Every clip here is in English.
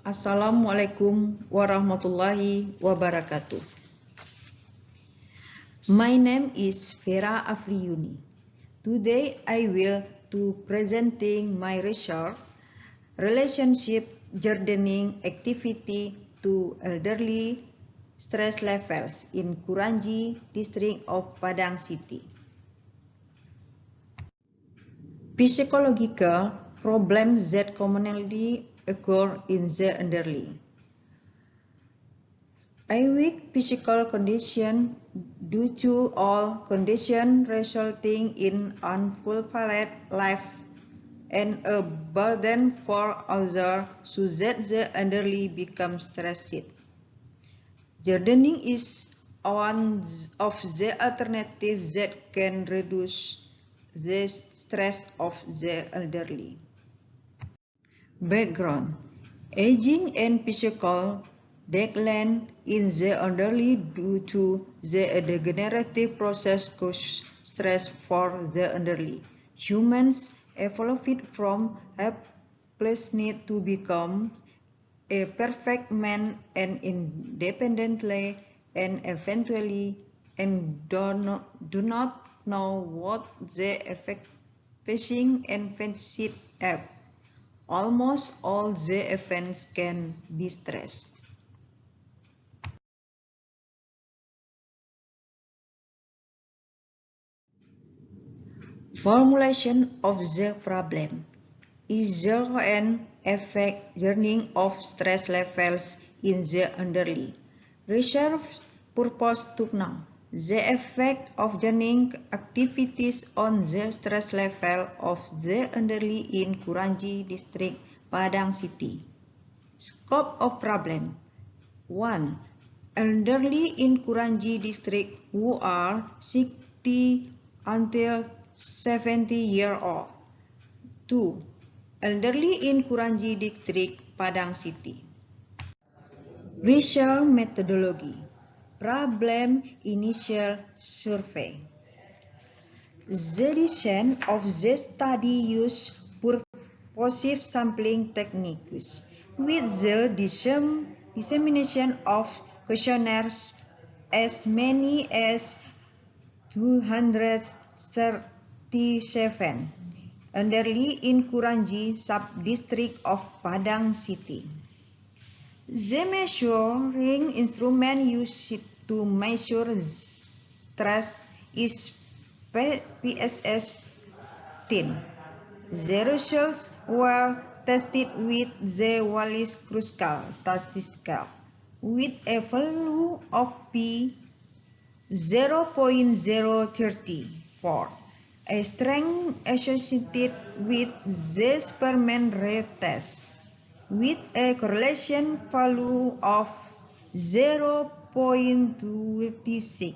Assalamualaikum warahmatullahi wabarakatuh. My name is Fera Afriyuni. Today I will to presenting my research relationship gardening activity to elderly stress levels in KURANJI district of Padang City. Physiological problems that commonly occur in the elderly. A weak physical condition due to all conditions resulting in unfulfilled life and a burden for others so that the elderly become stressed. Gardening is one of the alternatives that can reduce the stress of the elderly. Background: aging and physical decline in the elderly due to the degenerative process cause stress for the elderly. Humans evolved from helplessness to become a perfect man and independently and eventually and do not know what the effect facing and faced up. Almost all the events can be stress. Formulation of the problem is the and effect journey of stress levels in the elderly. Research purpose to know the effect of journeying activities on the stress level of the elderly in KURANJI district, Padang City. Scope of problem: 1. Elderly in KURANJI district who are 60 until 70 years old. 2. Elderly in KURANJI district, Padang City. Research methodology. Problem initial survey. The design of the study used purposive sampling techniques with the dissemination of questionnaires as many as 237 elderly in KURANJI sub-district of Padang City. The measuring instrument used to measure stress is PSS 10. The results were tested with the Wallis Kruskal statistical with a value of P 0.034, a strength associated with the Spearman rate test, with a correlation value of 0.26.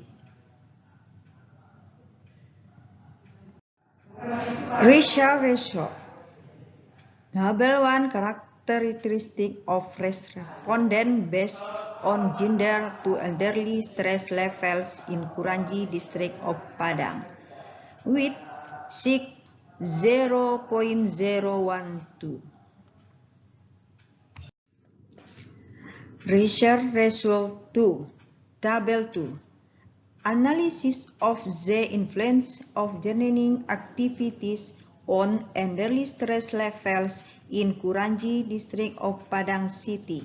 Racial result. Table 1 characteristic of respondent based on gender to elderly stress levels in KURANJI district of Padang with 0.012. Research result 2. Table 2. Analysis of the influence of gardening activities on elderly stress levels in KURANJI district of Padang City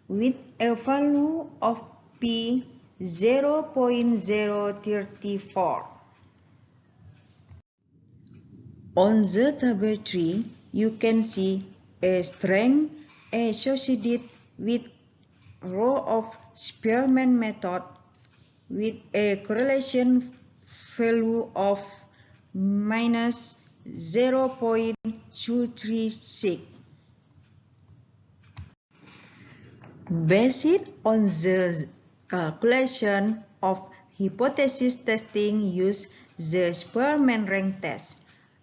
with a value of P 0.034. On the table 3, you can see a strength associated with row of Spearman method with a correlation value of minus 0.236. Based on the calculation of hypothesis testing use the Spearman rank test,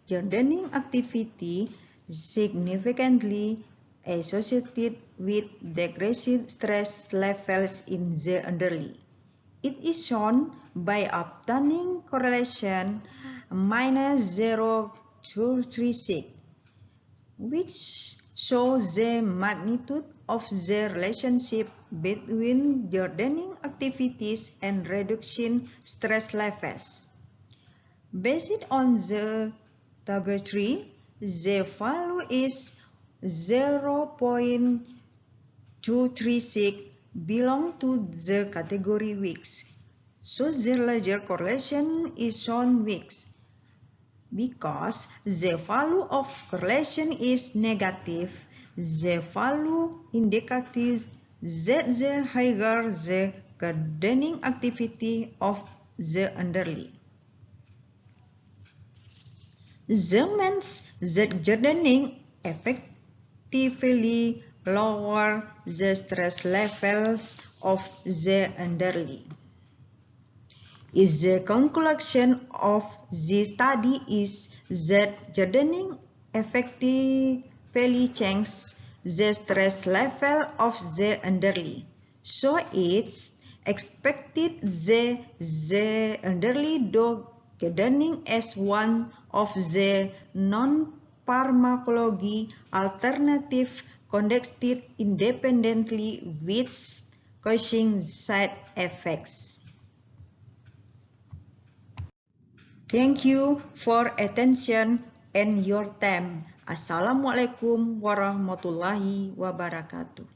gardening activity significantly associated with decreased stress levels in the elderly. It is shown by obtaining correlation minus 0.236, which show the magnitude of the relationship between gardening activities and reducing stress levels. Based on the table 3, the value is 0.236 belong to the category weeks. So the larger correlation is shown weeks. Because the value of correlation is negative, the value indicates that the higher the gardening activity of the elderly. This means that gardening effectively lower the stress levels of the elderly. The conclusion of this study is that gardening effectively changes the stress level of the elderly. So it's expected that the elderly do gardening as one of the non-pharmacology alternative conducted independently with causing side effects. Thank you for attention and your time. Assalamualaikum warahmatullahi wabarakatuh.